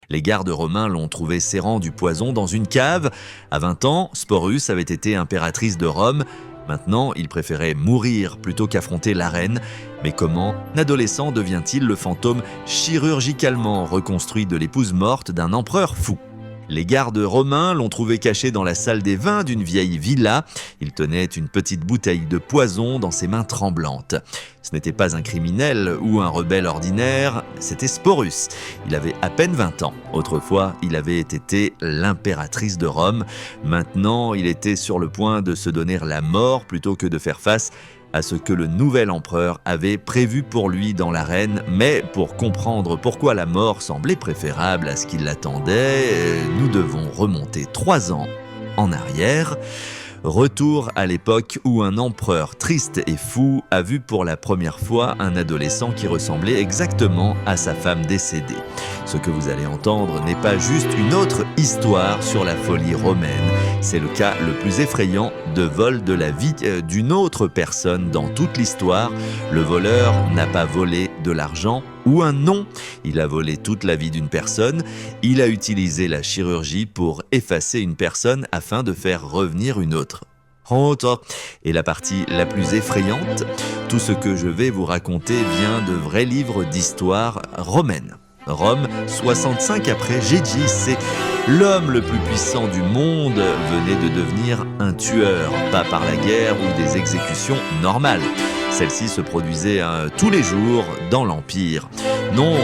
Les gardes romains l'ont trouvé serrant du poison dans une cave. À 20 ans, Sporus avait été impératrice de Rome. Maintenant, il préférait mourir plutôt qu'affronter la reine. Mais comment un adolescent devient-il le fantôme chirurgicalement reconstruit de l'épouse morte d'un empereur fou ? Les gardes romains l'ont trouvé caché dans la salle des vins d'une vieille villa. Il tenait une petite bouteille de poison dans ses mains tremblantes. Ce n'était pas un criminel ou un rebelle ordinaire, c'était Sporus. Il avait à peine 20 ans. Autrefois, il avait été l'impératrice de Rome. Maintenant, il était sur le point de se donner la mort plutôt que de faire face à ce que le nouvel empereur avait prévu pour lui dans l'arène, mais pour comprendre pourquoi la mort semblait préférable à ce qui l'attendait, nous devons remonter 3 ans en arrière. Retour à l'époque où un empereur triste et fou a vu pour la première fois un adolescent qui ressemblait exactement à sa femme décédée. Ce que vous allez entendre n'est pas juste une autre histoire sur la folie romaine, c'est le cas le plus effrayant de vol de la vie d'une autre personne dans toute l'histoire. Le voleur n'a pas volé de l'argent ou un nom, il a volé toute la vie d'une personne. Il a utilisé la chirurgie pour effacer une personne afin de faire revenir une autre. Et la partie la plus effrayante, tout ce que je vais vous raconter vient de vrais livres d'histoire romaine. Rome, 65 après Jésus, c'est l'homme le plus puissant du monde venait de devenir un tueur, pas par la guerre ou des exécutions normales. Celle-ci se produisait tous les jours dans l'Empire. Non,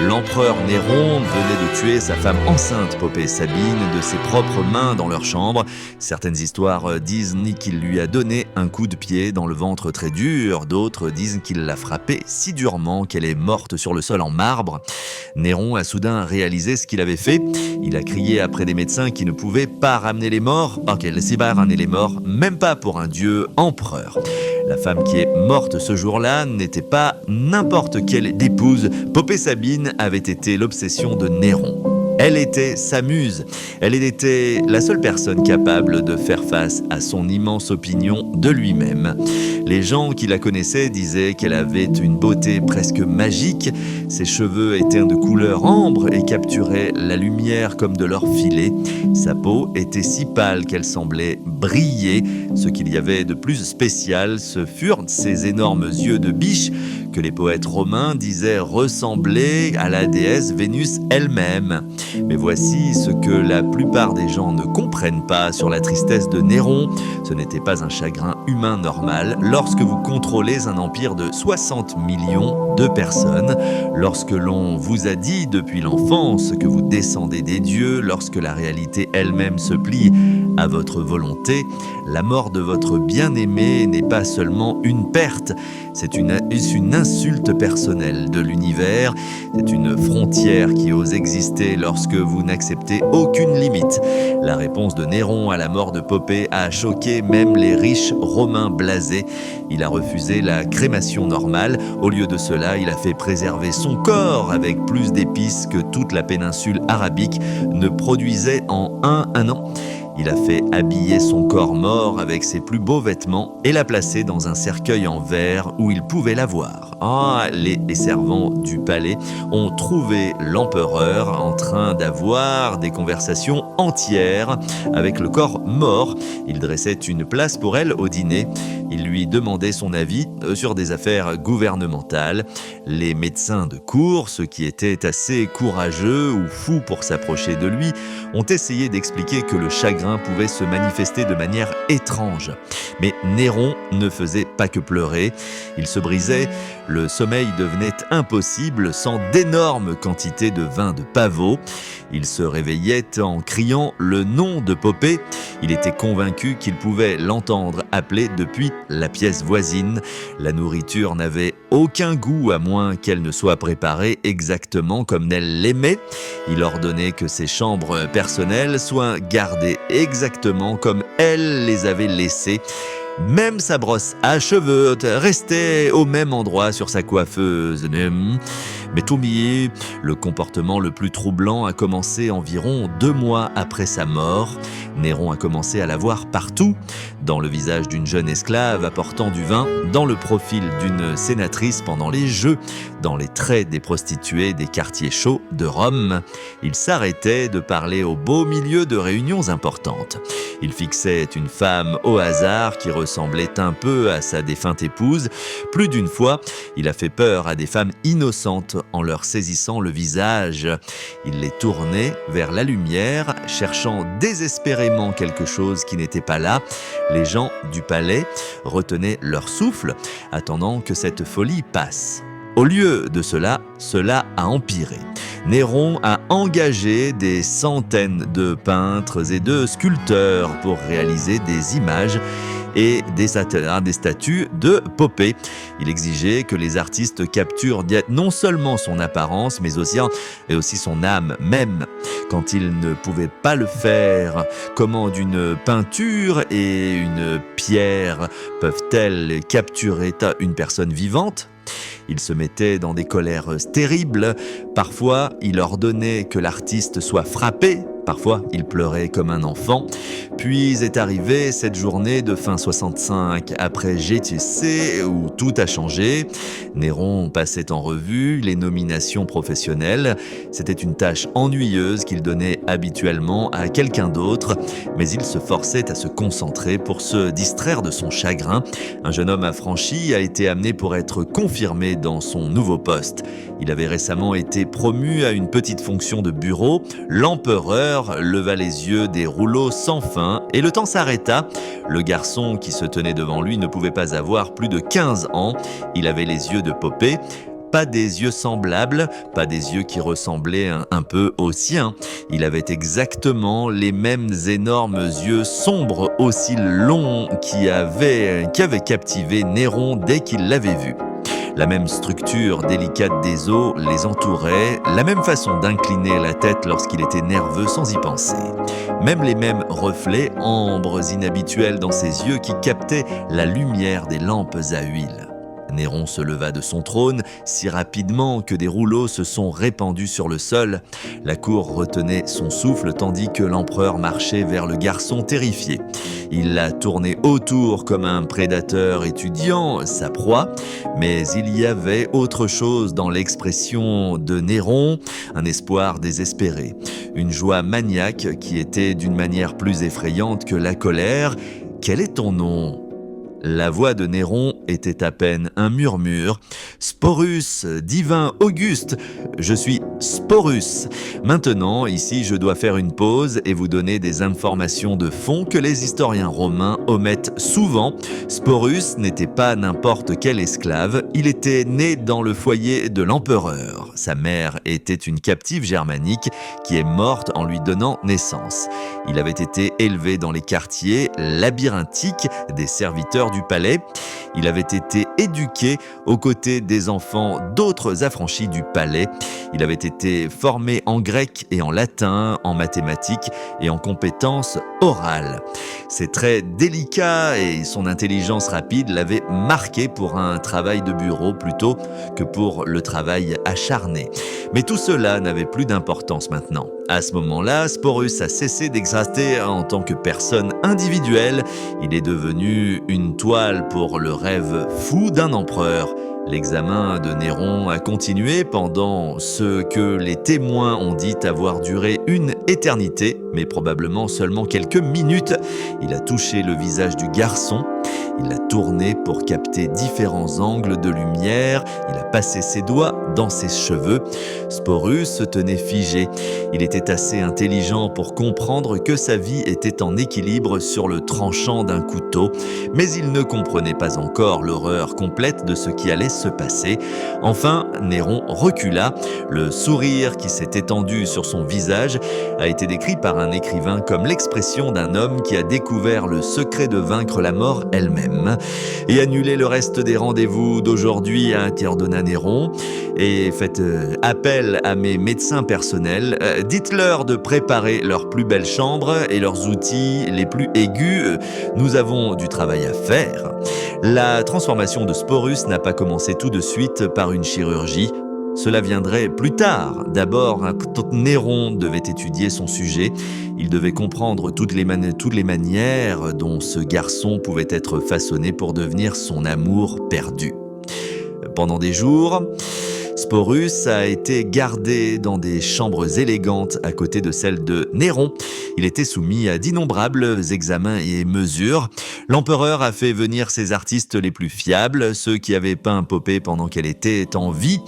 l'empereur Néron venait de tuer sa femme enceinte, Popée Sabine, de ses propres mains dans leur chambre. Certaines histoires disent qu'il lui a donné un coup de pied dans le ventre très dur, d'autres disent qu'il l'a frappée si durement qu'elle est morte sur le sol en marbre. Néron a soudain réalisé ce qu'il avait fait. Il a crié après des médecins qui ne pouvaient pas ramener les morts. Laissez pas ramener les morts, même pas pour un dieu empereur. La femme qui est morte ce jour-là n'était pas n'importe quelle épouse. Popée Sabine avait été l'obsession de Néron. Elle était sa muse. Elle était la seule personne capable de faire face à son immense opinion de lui-même. Les gens qui la connaissaient disaient qu'elle avait une beauté presque magique. Ses cheveux étaient de couleur ambre et capturaient la lumière comme de l'or filé. Sa peau était si pâle qu'elle semblait briller. Ce qu'il y avait de plus spécial, ce furent ses énormes yeux de biche que les poètes romains disaient ressembler à la déesse Vénus elle-même. Mais voici ce que la plupart des gens ne comprennent pas sur la tristesse de Néron. Ce n'était pas un chagrin humain normal. Lorsque vous contrôlez un empire de 60 millions de personnes, lorsque l'on vous a dit depuis l'enfance que vous descendez des dieux, lorsque la réalité elle-même se plie à votre volonté, la mort de votre bien-aimé n'est pas seulement une perte, c'est une insulte personnelle de l'univers, c'est une frontière qui ose exister lorsque vous n'acceptez aucune limite. La réponse de Néron à la mort de Popée a choqué même les riches romains blasés. Il a refusé la crémation normale. Au lieu de cela, il a fait préserver son corps avec plus d'épices que toute la péninsule arabique ne produisait en un an. Il a fait habiller son corps mort avec ses plus beaux vêtements et l'a placé dans un cercueil en verre où il pouvait la voir. Les servants du palais ont trouvé l'empereur en train d'avoir des conversations entières avec le corps mort. Il dressait une place pour elle au dîner. Il lui demandait son avis sur des affaires gouvernementales. Les médecins de cour, ceux qui étaient assez courageux ou fous pour s'approcher de lui, ont essayé d'expliquer que le chagrin pouvait se manifester de manière étrange. Mais Néron ne faisait pas que pleurer. Il se brisait, le sommeil devenait impossible sans d'énormes quantités de vin de pavot. Il se réveillait en criant le nom de Popée. Il était convaincu qu'il pouvait l'entendre appeler depuis la pièce voisine. La nourriture n'avait aucun goût à moins qu'elle ne soit préparée exactement comme elle l'aimait. Il ordonnait que ses chambres personnelles soient gardées exactement comme elle les avait laissées. Même sa brosse à cheveux restait au même endroit sur sa coiffeuse. Métoumie, le comportement le plus troublant a commencé environ 2 mois après sa mort. Néron a commencé à la voir partout, dans le visage d'une jeune esclave apportant du vin, dans le profil d'une sénatrice pendant les jeux, dans les traits des prostituées des quartiers chauds de Rome. Il s'arrêtait de parler au beau milieu de réunions importantes. Il fixait une femme au hasard qui ressemblait un peu à sa défunte épouse. Plus d'une fois, il a fait peur à des femmes innocentes en leur saisissant le visage. Il les tournait vers la lumière, cherchant désespérément quelque chose qui n'était pas là. Les gens du palais retenaient leur souffle, attendant que cette folie passe. Au lieu de cela a empiré. Néron a engagé des centaines de peintres et de sculpteurs pour réaliser des images et des statues de Popée. Il exigeait que les artistes capturent non seulement son apparence, mais aussi son âme même. Quand ils ne pouvaient pas le faire, comment d'une peinture et une pierre peuvent-elles capturer une personne vivante ? Il se mettait dans des colères terribles. Parfois, il ordonnait que l'artiste soit frappé. Parfois, il pleurait comme un enfant. Puis est arrivée cette journée de fin 65 après GTC où tout a changé. Néron passait en revue les nominations professionnelles. C'était une tâche ennuyeuse qu'il donnait habituellement à quelqu'un d'autre, mais il se forçait à se concentrer pour se distraire de son chagrin. Un jeune homme affranchi a été amené pour être confirmé dans son nouveau poste. Il avait récemment été promu à une petite fonction de bureau. L'empereur leva les yeux des rouleaux sans fin et le temps s'arrêta. Le garçon qui se tenait devant lui ne pouvait pas avoir plus de 15 ans. Il avait les yeux de Popée. Pas des yeux semblables, pas des yeux qui ressemblaient un peu aux siens. Il avait exactement les mêmes énormes yeux sombres aussi longs qui avaient captivé Néron dès qu'il l'avait vu. La même structure délicate des os les entourait, la même façon d'incliner la tête lorsqu'il était nerveux sans y penser. Même les mêmes reflets ambres inhabituels dans ses yeux qui captaient la lumière des lampes à huile. Néron se leva de son trône si rapidement que des rouleaux se sont répandus sur le sol. La cour retenait son souffle tandis que l'empereur marchait vers le garçon terrifié. Il l'a tourné autour comme un prédateur étudiant sa proie, mais il y avait autre chose dans l'expression de Néron, un espoir désespéré, une joie maniaque qui était d'une manière plus effrayante que la colère. « Quel est ton nom ?» La voix de Néron était à peine un murmure. « Sporus, divin Auguste, je suis Sporus. Maintenant, ici, je dois faire une pause et vous donner des informations de fond que les historiens romains omettent souvent. Sporus n'était pas n'importe quel esclave, il était né dans le foyer de l'empereur. Sa mère était une captive germanique qui est morte en lui donnant naissance. Il avait été élevé dans les quartiers labyrinthiques des serviteurs du palais. Il avait été éduqué aux côtés des enfants d'autres affranchis du palais. Il avait été formé en grec et en latin, en mathématiques et en compétences orales. Ses traits délicats et son intelligence rapide l'avaient marqué pour un travail de bureau plutôt que pour le travail acharné. Mais tout cela n'avait plus d'importance maintenant. À ce moment-là, Sporus a cessé d'exister en tant que personne individuelle. Il est devenu une toile pour le rêve fou d'un empereur. L'examen de Néron a continué pendant ce que les témoins ont dit avoir duré une éternité, mais probablement seulement quelques minutes. Il a touché le visage du garçon. Il l'a tourné pour capter différents angles de lumière. Il a passé ses doigts dans ses cheveux. Sporus se tenait figé. Il était assez intelligent pour comprendre que sa vie était en équilibre sur le tranchant d'un couteau, mais il ne comprenait pas encore l'horreur complète de ce qui allait se passer. Enfin, Néron recula. Le sourire qui s'est étendu sur son visage a été décrit par un écrivain comme l'expression d'un homme qui a découvert le secret de vaincre la mort elle-même. Et annulez le reste des rendez-vous d'aujourd'hui, ordonna Néron, et faites appel à mes médecins personnels. Dites-leur de préparer leurs plus belles chambres et leurs outils les plus aigus. Nous avons du travail à faire. La transformation de Sporus n'a pas commencé tout de suite par une chirurgie. Cela viendrait plus tard. D'abord, quand Néron devait étudier son sujet, il devait comprendre toutes les manières dont ce garçon pouvait être façonné pour devenir son amour perdu. Pendant des jours, Sporus a été gardé dans des chambres élégantes à côté de celles de Néron. Il était soumis à d'innombrables examens et mesures. L'empereur a fait venir ses artistes les plus fiables, ceux qui avaient peint Popée pendant qu'elle était en vie.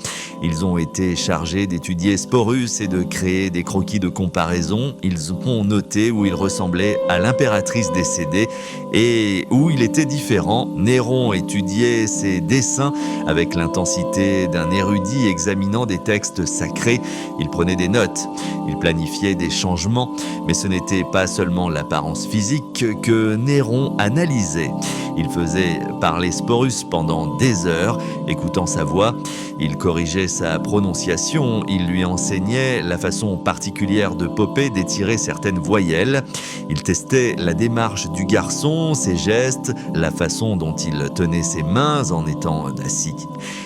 Ils ont été chargés d'étudier Sporus et de créer des croquis de comparaison. Ils ont noté où il ressemblait à l'impératrice décédée et où il était différent. Néron étudiait ses dessins avec l'intensité d'un érudit examinant des textes sacrés. Il prenait des notes, il planifiait des changements, mais ce n'était pas seulement l'apparence physique que Néron analysait. Il faisait parler Sporus pendant des heures, écoutant sa voix. Il corrigeait sa prononciation, il lui enseignait la façon particulière de Popée d'étirer certaines voyelles. Il testait la démarche du garçon, ses gestes, la façon dont il tenait ses mains en étant assis.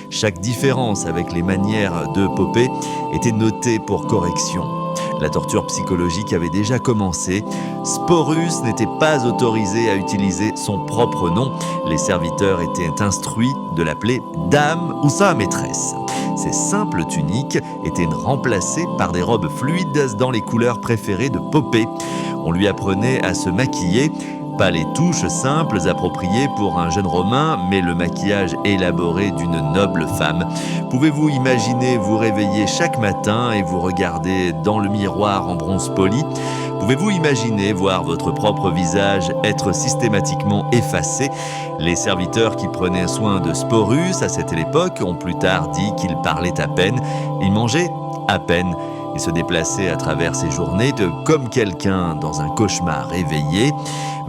Chaque différence avec les manières de Popée était notée pour correction. La torture psychologique avait déjà commencé. Sporus n'était pas autorisé à utiliser son propre nom. Les serviteurs étaient instruits de l'appeler dame ou sa maîtresse. Ces simples tuniques étaient remplacées par des robes fluides dans les couleurs préférées de Popée. On lui apprenait à se maquiller. Pas les touches simples appropriées pour un jeune Romain, mais le maquillage élaboré d'une noble femme. Pouvez-vous imaginer vous réveiller chaque matin et vous regarder dans le miroir en bronze poli ? Pouvez-vous imaginer voir votre propre visage être systématiquement effacé ? Les serviteurs qui prenaient soin de Sporus à cette époque ont plus tard dit qu'il parlait à peine, il mangeait à peine. Il se déplaçait à travers ses journées comme quelqu'un dans un cauchemar éveillé.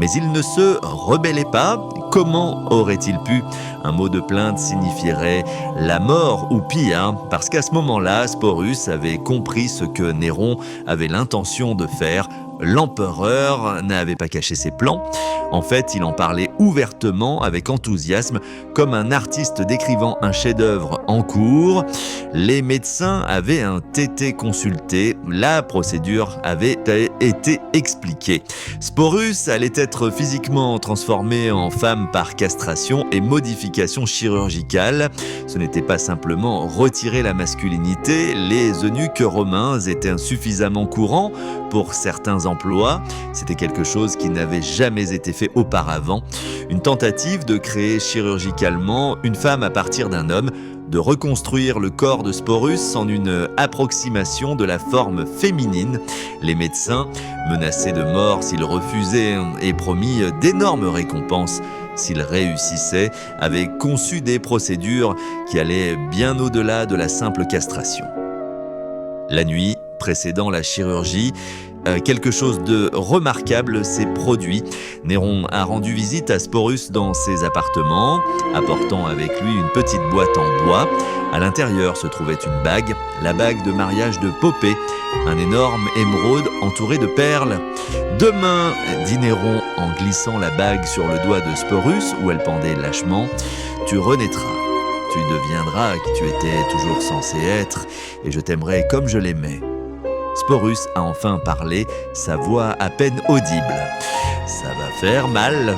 Mais il ne se rebellait pas. Comment aurait-il pu ? Un mot de plainte signifierait la mort ou pire, parce qu'à ce moment-là, Sporus avait compris ce que Néron avait l'intention de faire. L'empereur n'avait pas caché ses plans. En fait, il en parlait ouvertement, avec enthousiasme, comme un artiste décrivant un chef-d'œuvre en cours. Les médecins avaient été consultés. La procédure avait été expliquée. Sporus allait être physiquement transformé en femme par castration et modification chirurgicale. Ce n'était pas simplement retirer la masculinité. Les eunuques romains étaient suffisamment courants pour certains emplois. C'était quelque chose qui n'avait jamais été fait auparavant. Une tentative de créer chirurgicalement une femme à partir d'un homme, de reconstruire le corps de Sporus en une approximation de la forme féminine. Les médecins, menacés de mort s'ils refusaient et promis d'énormes récompenses s'ils réussissaient, avaient conçu des procédures qui allaient bien au-delà de la simple castration. La nuit précédant la chirurgie, quelque chose de remarquable s'est produit. Néron a rendu visite à Sporus dans ses appartements, apportant avec lui une petite boîte en bois. À l'intérieur se trouvait une bague, la bague de mariage de Popée, un énorme émeraude entouré de perles. « Demain, dit Néron en glissant la bague sur le doigt de Sporus, où elle pendait lâchement, tu renaîtras. Tu deviendras qui tu étais toujours censé être, et je t'aimerai comme je l'aimais. » Sporus a enfin parlé, sa voix à peine audible. « Ça va faire mal !»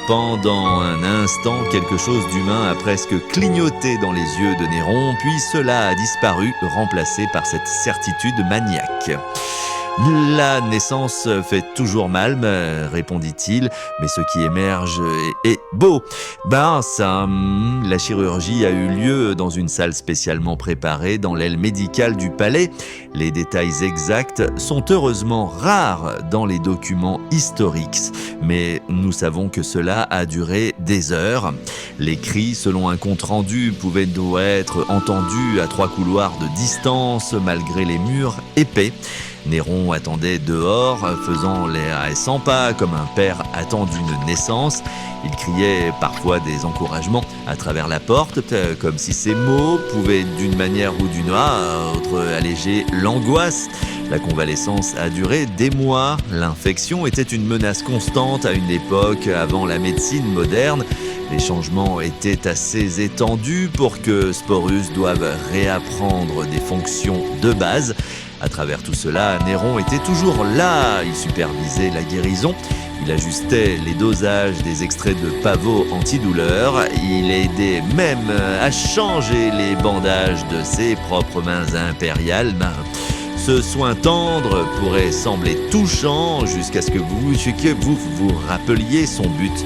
Pendant un instant, quelque chose d'humain a presque clignoté dans les yeux de Néron, puis cela a disparu, remplacé par cette certitude maniaque. « La naissance fait toujours mal, répondit-il, mais ce qui émerge est beau. Ben ça, la chirurgie a eu lieu dans une salle spécialement préparée dans l'aile médicale du palais. Les détails exacts sont heureusement rares dans les documents historiques, mais nous savons que cela a duré des heures. Les cris, selon un compte-rendu, pouvaient être entendus à 3 couloirs de distance, malgré les murs épais. Néron attendait dehors, faisant l'air à 100 pas, comme un père attend d'une naissance. Il criait parfois des encouragements à travers la porte, comme si ces mots pouvaient d'une manière ou d'une autre alléger l'angoisse. La convalescence a duré des mois. L'infection était une menace constante à une époque avant la médecine moderne. Les changements étaient assez étendus pour que Sporus doive réapprendre des fonctions de base. À travers tout cela, Néron était toujours là. Il supervisait la guérison. Il ajustait les dosages des extraits de pavot antidouleur. Il aidait même à changer les bandages de ses propres mains impériales. Ce soin tendre pourrait sembler touchant jusqu'à ce que vous vous rappeliez son but.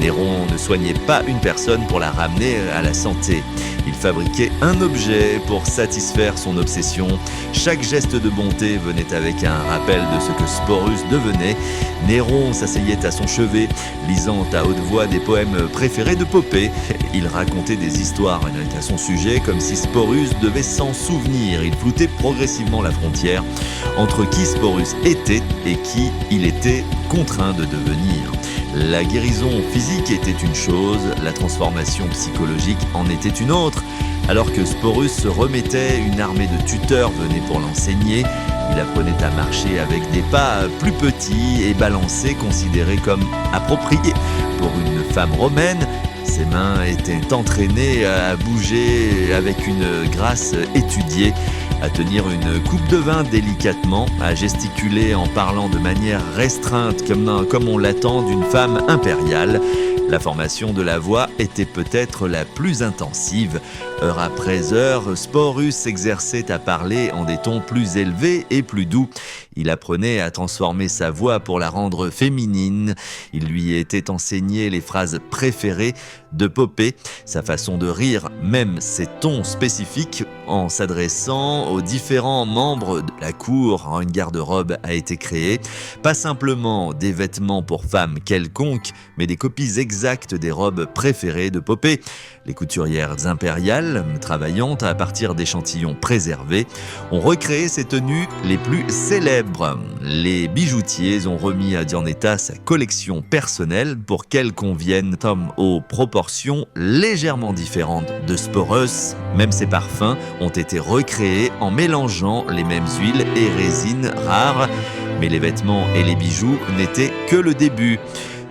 Néron ne soignait pas une personne pour la ramener à la santé. Il fabriquait un objet pour satisfaire son obsession. Chaque geste de bonté venait avec un rappel de ce que Sporus devenait. Néron s'asseyait à son chevet, lisant à haute voix des poèmes préférés de Popée. Il racontait des histoires à son sujet comme si Sporus devait s'en souvenir. Il floutait progressivement la frontière entre qui Sporus était et qui il était contraint de devenir. La guérison physique était une chose, la transformation psychologique en était une autre. Alors que Sporus se remettait, une armée de tuteurs venait pour l'enseigner. Il apprenait à marcher avec des pas plus petits et balancés, considérés comme appropriés pour une femme romaine. Ses mains étaient entraînées à bouger avec une grâce étudiée, à tenir une coupe de vin délicatement, à gesticuler en parlant de manière restreinte comme on l'attend d'une femme impériale. La formation de la voix était peut-être la plus intensive. Heure après heure, Sporus s'exerçait à parler en des tons plus élevés et plus doux. Il apprenait à transformer sa voix pour la rendre féminine. Il lui était enseigné les phrases préférées de Popée, sa façon de rire, même ses tons spécifiques en s'adressant aux différents membres de la cour. Une garde-robe a été créée, pas simplement des vêtements pour femmes quelconques, mais des copies exactes des robes préférées de Popée. Les couturières impériales, travaillant à partir d'échantillons préservés, ont recréé ses tenues les plus célèbres. Les bijoutiers ont remis à Dianetta sa collection personnelle pour qu'elle convienne aux proportions légèrement différentes de Sporus. Même ses parfums ont été recréés en mélangeant les mêmes huiles et résines rares. Mais les vêtements et les bijoux n'étaient que le début.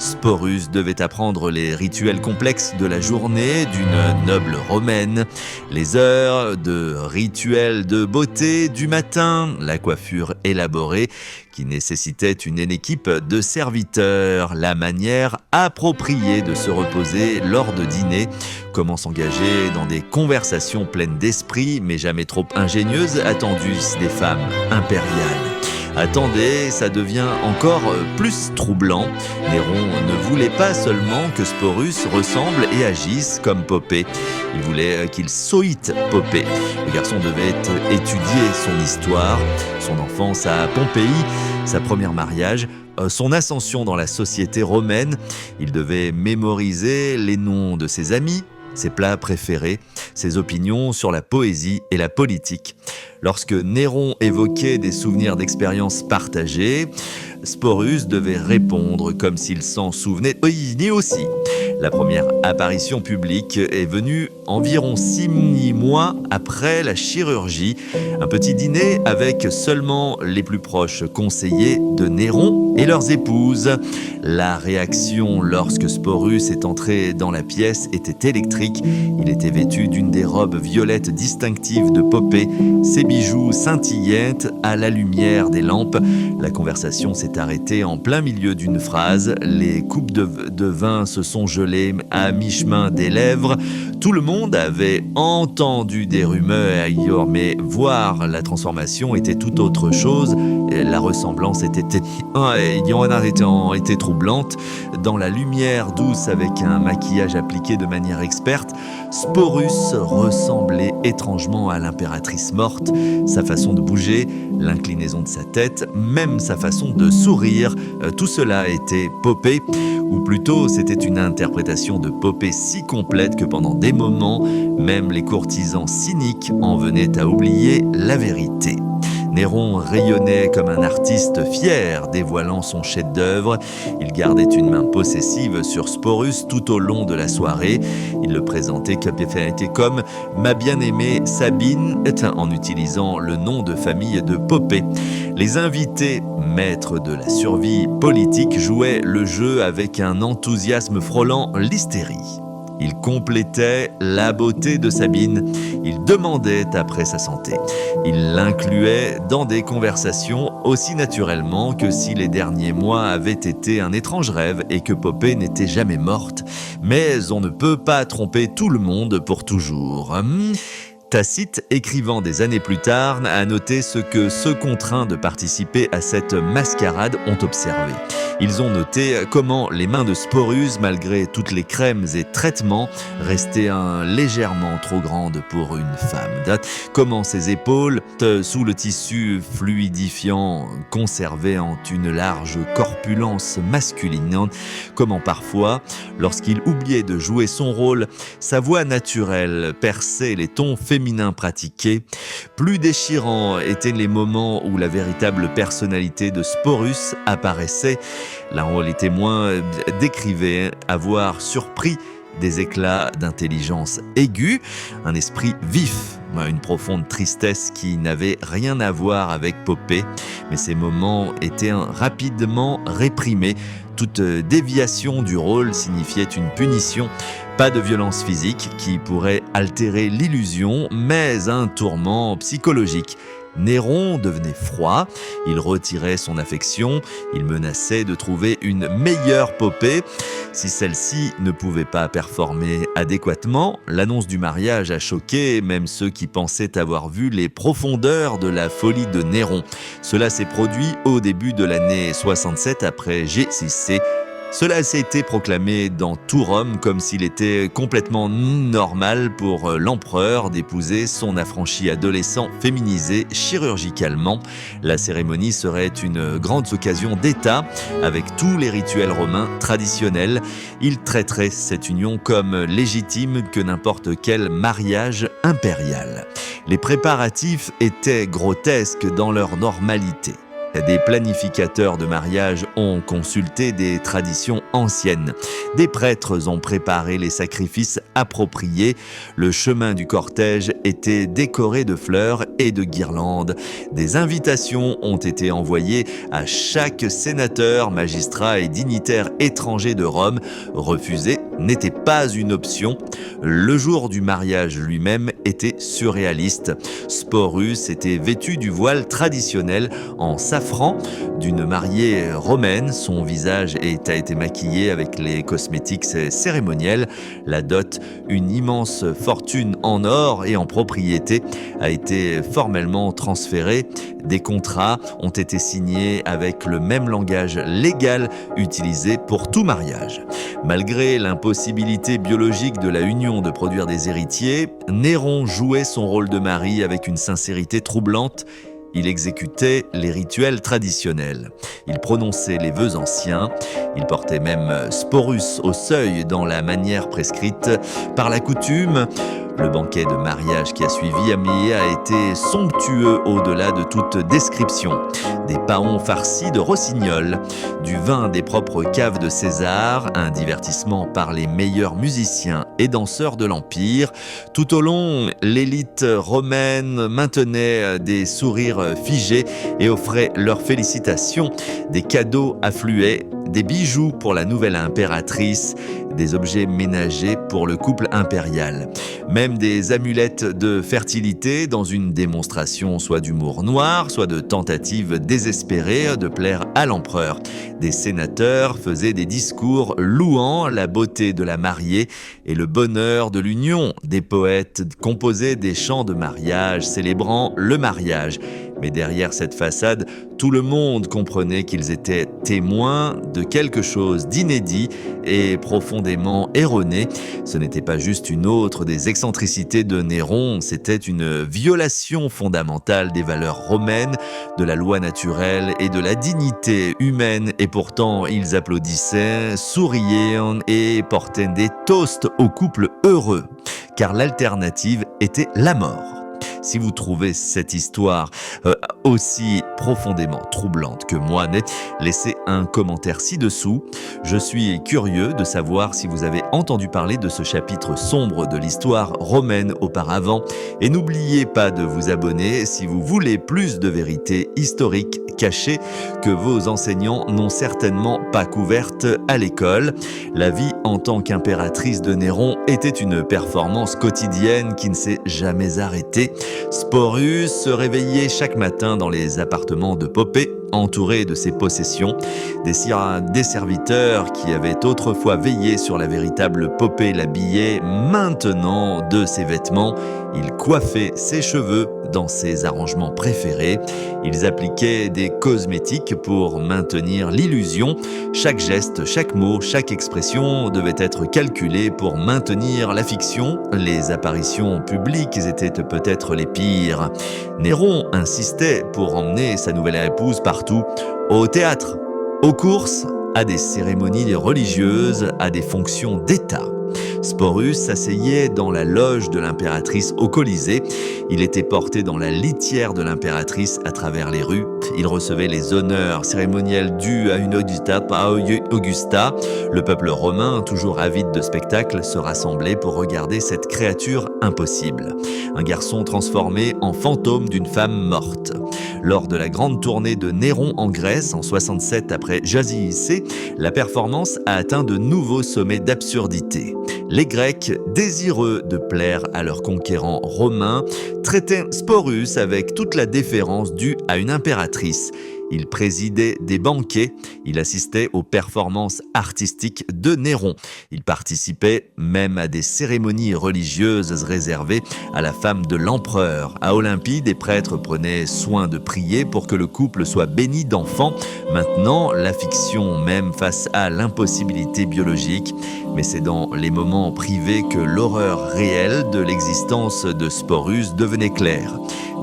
Sporus devait apprendre les rituels complexes de la journée d'une noble romaine, les heures de rituels de beauté du matin, la coiffure élaborée qui nécessitait une équipe de serviteurs, la manière appropriée de se reposer lors de dîner, comment s'engager dans des conversations pleines d'esprit mais jamais trop ingénieuses attendues des femmes impériales. Attendez, ça devient encore plus troublant. Néron ne voulait pas seulement que Sporus ressemble et agisse comme Popée. Il voulait qu'il soit Popée. Le garçon devait étudier son histoire, son enfance à Pompéi, sa première mariage, son ascension dans la société romaine. Il devait mémoriser les noms de ses amis, ses plats préférés, ses opinions sur la poésie et la politique. Lorsque Néron évoquait des souvenirs d'expériences partagées, Sporus devait répondre comme s'il s'en souvenait ni aussi. La première apparition publique est venue environ 6 mois après la chirurgie. Un petit dîner avec seulement les plus proches conseillers de Néron et leurs épouses. La réaction lorsque Sporus est entré dans la pièce était électrique. Il était vêtu d'une des robes violettes distinctives de Popée. Ses bijoux scintillaient à la lumière des lampes. La conversation s'est arrêtée en plein milieu d'une phrase. Les coupes de vin se sont gelées à mi-chemin des lèvres. Tout le monde avait entendu des rumeurs, mais voir la transformation était tout autre chose. La ressemblance était troublante. Dans la lumière douce avec un maquillage appliqué de manière experte, Sporus ressemblait étrangement à l'impératrice morte. Sa façon de bouger, l'inclinaison de sa tête, même sa façon de sourire, tout cela était Popée, ou plutôt c'était une interprétation de Popée si complète que pendant des moments, même les courtisans cyniques en venaient à oublier la vérité. Néron rayonnait comme un artiste fier, dévoilant son chef-d'œuvre. Il gardait une main possessive sur Sporus tout au long de la soirée. Il le présentait comme « ma bien-aimée Sabine » en utilisant le nom de famille de Popée. Les invités, maîtres de la survie politique, jouaient le jeu avec un enthousiasme frôlant l'hystérie. Il complétait la beauté de Sabine. Il demandait après sa santé. Il l'incluait dans des conversations aussi naturellement que si les derniers mois avaient été un étrange rêve et que Popée n'était jamais morte. Mais on ne peut pas tromper tout le monde pour toujours. Tacite, écrivant des années plus tard, a noté ce que ceux contraints de participer à cette mascarade ont observé. Ils ont noté comment les mains de Sporus, malgré toutes les crèmes et traitements, restaient légèrement trop grandes pour une femme. Comment ses épaules, sous le tissu fluidifiant, conservaient une large corpulence masculine. Comment parfois, lorsqu'il oubliait de jouer son rôle, sa voix naturelle perçait les tons féminins pratiqués. Plus déchirants étaient les moments où la véritable personnalité de Sporus apparaissait. Là où les témoins décrivaient avoir surpris des éclats d'intelligence aiguë, un esprit vif, une profonde tristesse qui n'avait rien à voir avec Popée. Mais ces moments étaient rapidement réprimés. Toute déviation du rôle signifiait une punition. Pas de violence physique qui pourrait altérer l'illusion, mais un tourment psychologique. Néron devenait froid, il retirait son affection, il menaçait de trouver une meilleure Popée. Si celle-ci ne pouvait pas performer adéquatement, l'annonce du mariage a choqué même ceux qui pensaient avoir vu les profondeurs de la folie de Néron. Cela s'est produit au début de l'année 67 après G6C. Cela s'est été proclamé dans tout Rome comme s'il était complètement normal pour l'empereur d'épouser son affranchi adolescent féminisé chirurgicalement. La cérémonie serait une grande occasion d'État avec tous les rituels romains traditionnels. Il traiterait cette union comme légitime que n'importe quel mariage impérial. Les préparatifs étaient grotesques dans leur normalité. Des planificateurs de mariage ont consulté des traditions anciennes. Des prêtres ont préparé les sacrifices appropriés. Le chemin du cortège était décoré de fleurs et de guirlandes. Des invitations ont été envoyées à chaque sénateur, magistrat et dignitaire étranger de Rome. Refuser n'était pas une option. Le jour du mariage lui-même était surréaliste. Sporus était vêtu du voile traditionnel en safran d'une mariée romaine. Son visage a été maquillé avec les cosmétiques cérémoniels. La dot, une immense fortune en or et en propriété, a été formellement transférée. Des contrats ont été signés avec le même langage légal utilisé pour tout mariage. Malgré l'impossibilité biologique de la union de produire des héritiers, Néron jouait son rôle de mari avec une sincérité troublante. Il exécutait les rituels traditionnels. Il prononçait les vœux anciens. Il portait même Sporus au seuil dans la manière prescrite par la coutume. Le banquet de mariage qui a suivi a été somptueux au-delà de toute description. Des paons farcis de rossignols, du vin des propres caves de César, un divertissement par les meilleurs musiciens et danseurs de l'Empire. Tout au long, l'élite romaine maintenait des sourires figés et offrait leurs félicitations. Des cadeaux affluaient, des bijoux pour la nouvelle impératrice, des objets ménagers pour le couple impérial. Même des amulettes de fertilité dans une démonstration soit d'humour noir, soit de tentative désespérée de plaire à l'empereur. Des sénateurs faisaient des discours louant la beauté de la mariée et le bonheur de l'union. Des poètes composaient des chants de mariage célébrant le mariage. Mais derrière cette façade, tout le monde comprenait qu'ils étaient témoins de quelque chose d'inédit et profondément erroné. Ce n'était pas juste une autre des excentricités de Néron, c'était une violation fondamentale des valeurs romaines, de la loi naturelle et de la dignité humaine. Et pourtant, ils applaudissaient, souriaient et portaient des toasts au couple heureux, car l'alternative était la mort. Si vous trouvez cette histoire aussi profondément troublante que moi, laissez un commentaire ci-dessous. Je suis curieux de savoir si vous avez entendu parler de ce chapitre sombre de l'histoire romaine auparavant. Et n'oubliez pas de vous abonner si vous voulez plus de vérité historique cachées que vos enseignants n'ont certainement pas couvertes à l'école. La vie en tant qu'impératrice de Néron était une performance quotidienne qui ne s'est jamais arrêtée. Sporus se réveillait chaque matin dans les appartements de Popée, entouré de ses possessions, des serviteurs qui avaient autrefois veillé sur la véritable Popée l'habillaient maintenant de ses vêtements. Il coiffait ses cheveux dans ses arrangements préférés. Ils appliquaient des cosmétiques pour maintenir l'illusion. Chaque geste, chaque mot, chaque expression devait être calculé pour maintenir la fiction. Les apparitions publiques étaient peut-être les pires. Néron insistait pour emmener sa nouvelle épouse partout, au théâtre, aux courses, à des cérémonies religieuses, à des fonctions d'État. Sporus s'asseyait dans la loge de l'impératrice au Colisée. Il était porté dans la litière de l'impératrice à travers les rues. Il recevait les honneurs cérémoniels dus à une Augusta. Le peuple romain, toujours avide de spectacles, se rassemblait pour regarder cette créature impossible. Un garçon transformé en fantôme d'une femme morte. Lors de la grande tournée de Néron en Grèce en 67 après Jazyicée, la performance a atteint de nouveaux sommets d'absurdité. Les Grecs, désireux de plaire à leurs conquérants romains, traitaient Sporus avec toute la déférence due à une impératrice. Il présidait des banquets, il assistait aux performances artistiques de Néron. Il participait même à des cérémonies religieuses réservées à la femme de l'empereur. À Olympie, des prêtres prenaient soin de prier pour que le couple soit béni d'enfants. Maintenant, la fiction même face à l'impossibilité biologique. Mais c'est dans les moments privés que l'horreur réelle de l'existence de Sporus devenait claire.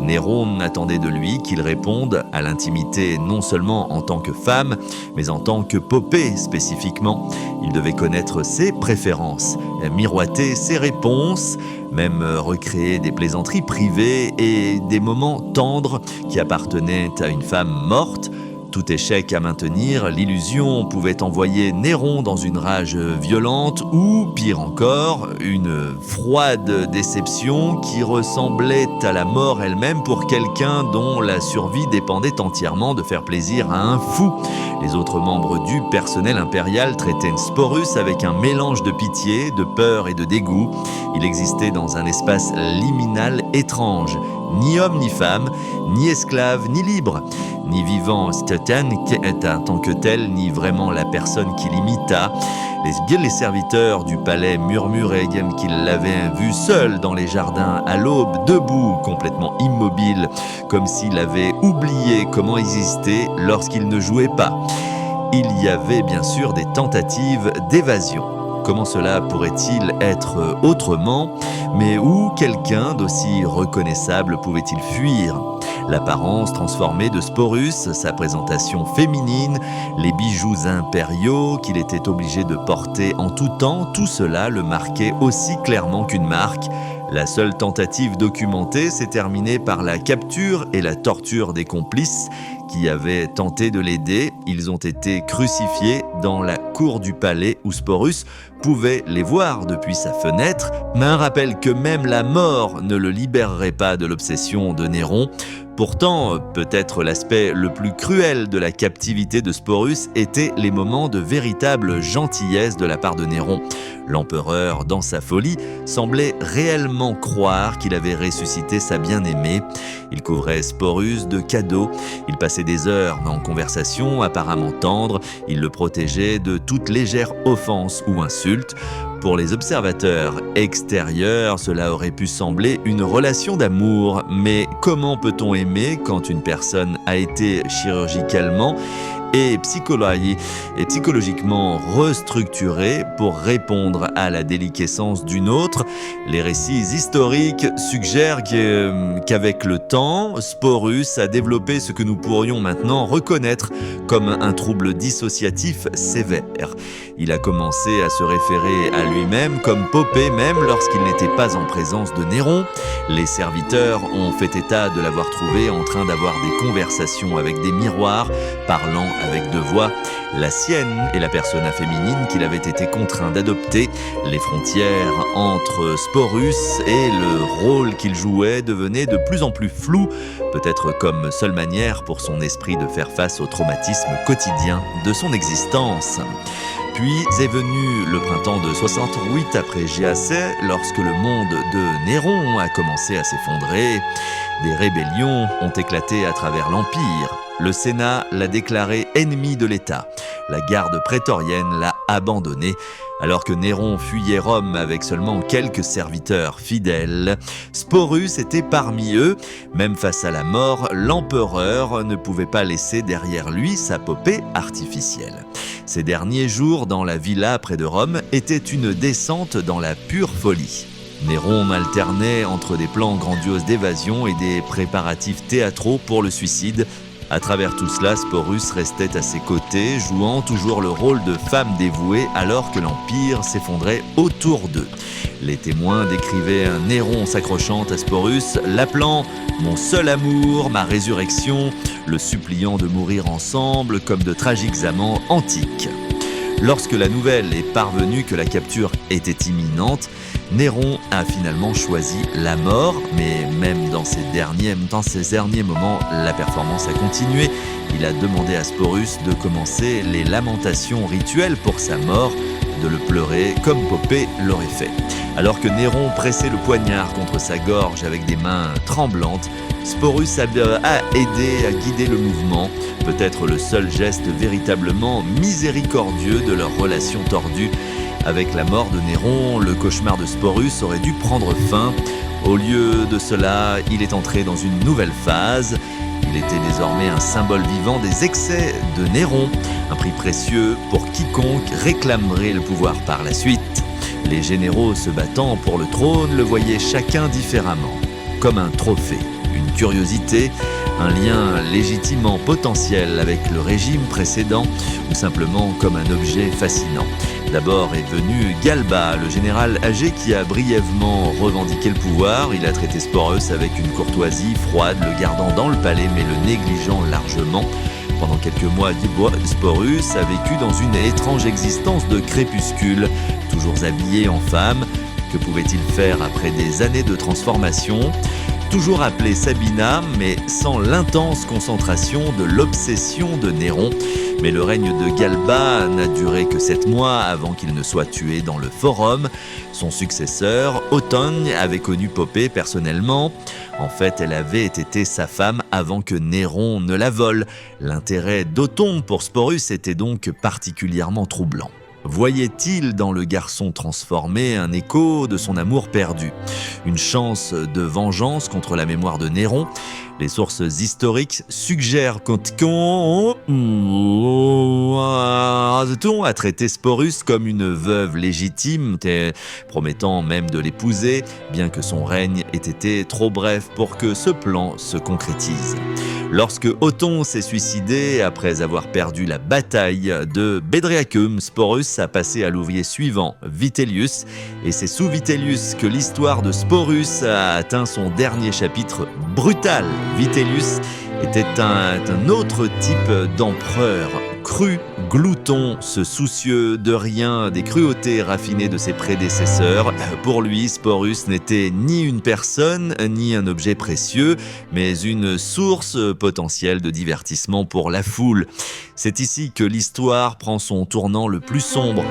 Néron attendait de lui qu'il réponde à l'intimité non seulement en tant que femme, mais en tant que Popée spécifiquement. Il devait connaître ses préférences, miroiter ses réponses, même recréer des plaisanteries privées et des moments tendres qui appartenaient à une femme morte. Tout échec à maintenir l'illusion pouvait envoyer Néron dans une rage violente ou, pire encore, une froide déception qui ressemblait à la mort elle-même pour quelqu'un dont la survie dépendait entièrement de faire plaisir à un fou. Les autres membres du personnel impérial traitaient Sporus avec un mélange de pitié, de peur et de dégoût. Il existait dans un espace liminal étrange. Ni homme ni femme, ni esclave ni libre, ni vivant Stéphane en tant que tel, ni vraiment la personne qui l'imita. Les serviteurs du palais murmuraient qu'ils l'avaient vu seul dans les jardins à l'aube, debout, complètement immobile, comme s'il avait oublié comment exister lorsqu'il ne jouait pas. Il y avait bien sûr des tentatives d'évasion. Comment cela pourrait-il être autrement? Mais où quelqu'un d'aussi reconnaissable pouvait-il fuir? L'apparence transformée de Sporus, sa présentation féminine, les bijoux impériaux qu'il était obligé de porter en tout temps, tout cela le marquait aussi clairement qu'une marque. La seule tentative documentée s'est terminée par la capture et la torture des complices qui avaient tenté de l'aider. Ils ont été crucifiés dans la cour du palais où Sporus pouvait les voir depuis sa fenêtre, mais un rappel que même la mort ne le libérerait pas de l'obsession de Néron. Pourtant, peut-être l'aspect le plus cruel de la captivité de Sporus était les moments de véritable gentillesse de la part de Néron. L'empereur, dans sa folie, semblait réellement croire qu'il avait ressuscité sa bien-aimée. Il couvrait Sporus de cadeaux, il passait des heures en conversation apparemment tendre, il le protégeait de toute légère offense ou insulte. Pour les observateurs extérieurs, cela aurait pu sembler une relation d'amour, mais comment peut-on aimer quand une personne a été chirurgicalement et psychologiquement restructurée pour répondre à la déliquescence d'une autre? Les récits historiques suggèrent qu'avec le temps, Sporus a développé ce que nous pourrions maintenant reconnaître comme un trouble dissociatif sévère. Il a commencé à se référer à lui-même comme Popée même lorsqu'il n'était pas en présence de Néron. Les serviteurs ont fait état de l'avoir trouvé en train d'avoir des conversations avec des miroirs, parlant avec deux voix, la sienne et la persona féminine qu'il avait été contraint d'adopter. Les frontières entre Sporus et le rôle qu'il jouait devenaient de plus en plus floues, peut-être comme seule manière pour son esprit de faire face au traumatisme quotidien de son existence. Puis est venu le printemps de 68 après Géacée, lorsque le monde de Néron a commencé à s'effondrer. Des rébellions ont éclaté à travers l'Empire. Le Sénat l'a déclaré ennemi de l'État. La garde prétorienne l'a abandonné. Alors que Néron fuyait Rome avec seulement quelques serviteurs fidèles, Sporus était parmi eux. Même face à la mort, l'empereur ne pouvait pas laisser derrière lui sa popée artificielle. Ces derniers jours dans la villa près de Rome étaient une descente dans la pure folie. Néron alternait entre des plans grandioses d'évasion et des préparatifs théâtraux pour le suicide. À travers tout cela, Sporus restait à ses côtés, jouant toujours le rôle de femme dévouée alors que l'Empire s'effondrait autour d'eux. Les témoins décrivaient un Néron s'accrochant à Sporus, l'appelant « mon seul amour, ma résurrection », le suppliant de mourir ensemble comme de tragiques amants antiques. Lorsque la nouvelle est parvenue que la capture était imminente, Néron a finalement choisi la mort, mais même dans ces derniers moments, la performance a continué. Il a demandé à Sporus de commencer les lamentations rituelles pour sa mort, de le pleurer comme Popée l'aurait fait. Alors que Néron pressait le poignard contre sa gorge avec des mains tremblantes, Sporus a aidé à guider le mouvement, peut-être le seul geste véritablement miséricordieux de leur relation tordue. Avec la mort de Néron, le cauchemar de Sporus aurait dû prendre fin. Au lieu de cela, il est entré dans une nouvelle phase. Il était désormais un symbole vivant des excès de Néron, un prix précieux pour quiconque réclamerait le pouvoir par la suite. Les généraux se battant pour le trône le voyaient chacun différemment, comme un trophée, une curiosité, un lien légitimement potentiel avec le régime précédent ou simplement comme un objet fascinant. D'abord est venu Galba, le général âgé qui a brièvement revendiqué le pouvoir. Il a traité Sporus avec une courtoisie froide, le gardant dans le palais mais le négligeant largement. Pendant quelques mois, Sporus a vécu dans une étrange existence de crépuscule, toujours habillé en femme. Que pouvait-il faire après des années de transformation ? Toujours appelé Sabina, mais sans l'intense concentration de l'obsession de Néron. Mais le règne de Galba n'a duré que 7 mois avant qu'il ne soit tué dans le Forum. Son successeur, Othon, avait connu Popée personnellement. En fait, elle avait été sa femme avant que Néron ne la vole. L'intérêt d'Othon pour Sporus était donc particulièrement troublant. Voyait-il dans le garçon transformé un écho de son amour perdu, une chance de vengeance contre la mémoire de Néron? Les sources historiques suggèrent qu'Othon a traité Sporus comme une veuve légitime, promettant même de l'épouser, bien que son règne ait été trop bref pour que ce plan se concrétise. Lorsque Othon s'est suicidé après avoir perdu la bataille de Bedriacum, Sporus a passé à l'ouvrier suivant, Vitellius, et c'est sous Vitellius que l'histoire de Sporus a atteint son dernier chapitre brutal. Vitellius était un autre type d'empereur, cru, glouton, se soucieux de rien des cruautés raffinées de ses prédécesseurs. Pour lui, Sporus n'était ni une personne, ni un objet précieux, mais une source potentielle de divertissement pour la foule. C'est ici que l'histoire prend son tournant le plus sombre.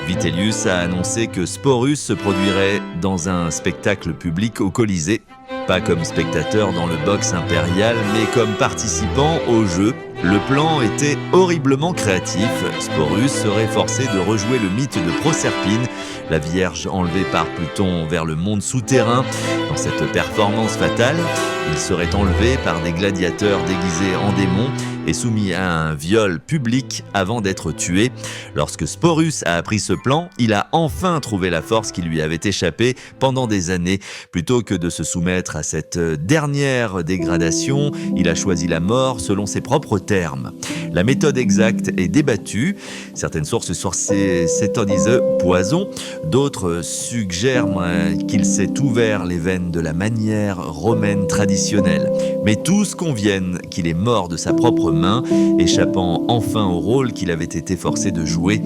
Vitellius a annoncé que Sporus se produirait dans un spectacle public au Colisée, pas comme spectateur dans le box impérial, mais comme participant au jeu. Le plan était horriblement créatif. Sporus serait forcé de rejouer le mythe de Proserpine, la Vierge enlevée par Pluton vers le monde souterrain. Dans cette performance fatale, il serait enlevé par des gladiateurs déguisés en démons et soumis à un viol public avant d'être tué. Lorsque Sporus a appris ce plan, il a enfin trouvé la force qui lui avait échappé pendant des années. Plutôt que de se soumettre à cette dernière dégradation, il a choisi la mort selon ses propres termes. La méthode exacte est débattue. Certaines sources sur cette disent poison, d'autres suggèrent qu'il s'est ouvert les veines de la manière romaine traditionnelle. Mais tous conviennent qu'il est mort de sa propre main, échappant enfin au rôle qu'il avait été forcé de jouer.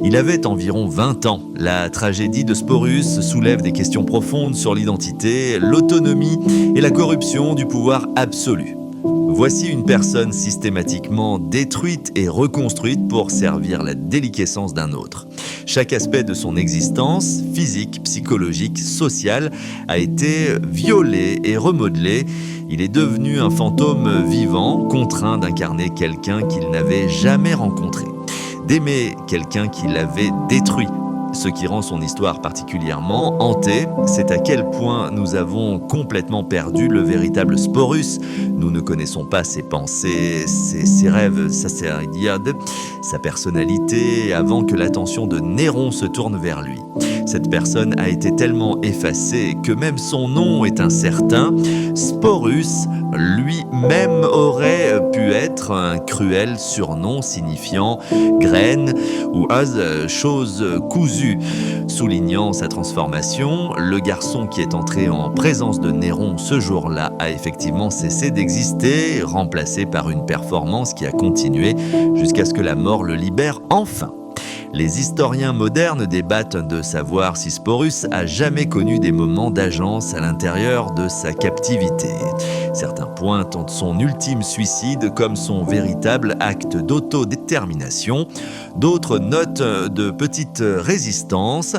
Il avait environ 20 ans. La tragédie de Sporus soulève des questions profondes sur l'identité, l'autonomie et la corruption du pouvoir absolu. Voici une personne systématiquement détruite et reconstruite pour servir la déliquescence d'un autre. Chaque aspect de son existence, physique, psychologique, sociale, a été violé et remodelé. Il est devenu un fantôme vivant, contraint d'incarner quelqu'un qu'il n'avait jamais rencontré, d'aimer quelqu'un qui l'avait détruit. Ce qui rend son histoire particulièrement hantée, c'est à quel point nous avons complètement perdu le véritable Sporus. Nous ne connaissons pas ses pensées, ses rêves, sa personnalité, avant que l'attention de Néron se tourne vers lui. Cette personne a été tellement effacée que même son nom est incertain. Sporus lui-même aurait pu être un cruel surnom signifiant graine ou chose cousue. Soulignant sa transformation, le garçon qui est entré en présence de Néron ce jour-là a effectivement cessé d'exister, remplacé par une performance qui a continué jusqu'à ce que la mort le libère enfin. Les historiens modernes débattent de savoir si Sporus a jamais connu des moments d'agence à l'intérieur de sa captivité. Certains pointent son ultime suicide comme son véritable acte d'autodétermination. D'autres notent de petites résistances.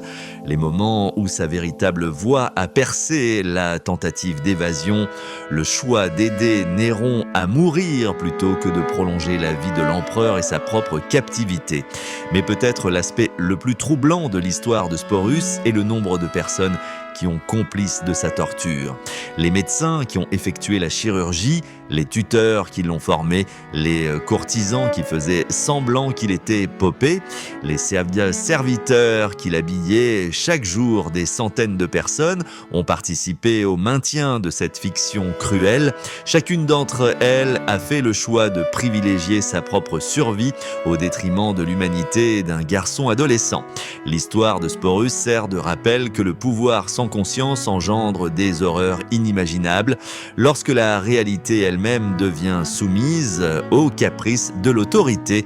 Les moments où sa véritable voix a percé la tentative d'évasion, le choix d'aider Néron à mourir plutôt que de prolonger la vie de l'empereur et sa propre captivité. Mais peut-être l'aspect le plus troublant de l'histoire de Sporus est le nombre de personnes qui ont complice de sa torture. Les médecins qui ont effectué la chirurgie, les tuteurs qui l'ont formé, les courtisans qui faisaient semblant qu'il était popé, les serviteurs qui l'habillaient. Chaque jour, des centaines de personnes ont participé au maintien de cette fiction cruelle. Chacune d'entre elles a fait le choix de privilégier sa propre survie au détriment de l'humanité d'un garçon adolescent. L'histoire de Sporus sert de rappel que le pouvoir sans conscience engendre des horreurs inimaginables lorsque la réalité elle-même devient soumise aux caprices de l'autorité,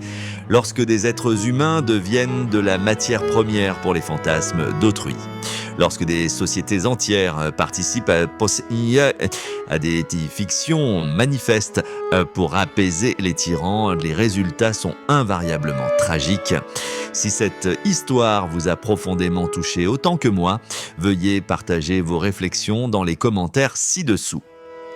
lorsque des êtres humains deviennent de la matière première pour les fantasmes d'autrui. Lorsque des sociétés entières participent à des fictions manifestes pour apaiser les tyrans, les résultats sont invariablement tragiques. Si cette histoire vous a profondément touché autant que moi, veuillez partager vos réflexions dans les commentaires ci-dessous.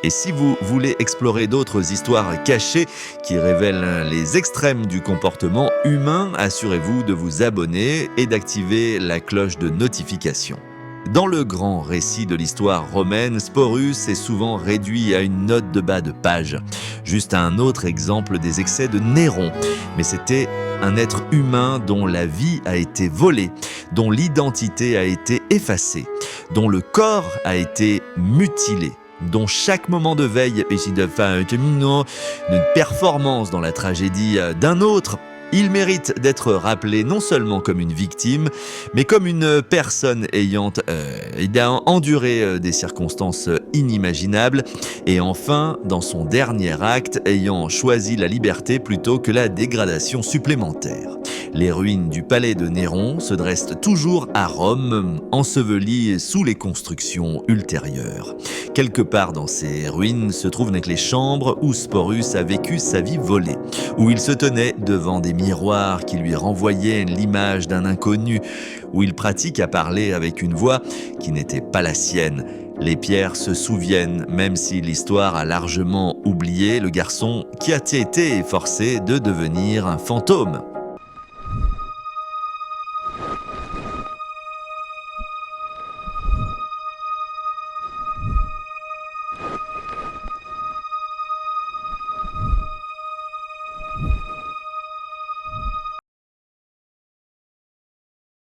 Et si vous voulez explorer d'autres histoires cachées qui révèlent les extrêmes du comportement humain, assurez-vous de vous abonner et d'activer la cloche de notification. Dans le grand récit de l'histoire romaine, Sporus est souvent réduit à une note de bas de page. Juste un autre exemple des excès de Néron. Mais c'était un être humain dont la vie a été volée, dont l'identité a été effacée, dont le corps a été mutilé, dont chaque moment de veille est une performance dans la tragédie d'un autre. Il mérite d'être rappelé non seulement comme une victime, mais comme une personne ayant enduré des circonstances inimaginables et enfin, dans son dernier acte, ayant choisi la liberté plutôt que la dégradation supplémentaire. Les ruines du palais de Néron se dressent toujours à Rome, ensevelies sous les constructions ultérieures. Quelque part dans ces ruines se trouvent les chambres où Sporus a vécu sa vie volée, où il se tenait devant des miroirs qui lui renvoyaient l'image d'un inconnu, où il pratique à parler avec une voix qui n'était pas la sienne. Les pierres se souviennent, même si l'histoire a largement oublié le garçon qui a été forcé de devenir un fantôme.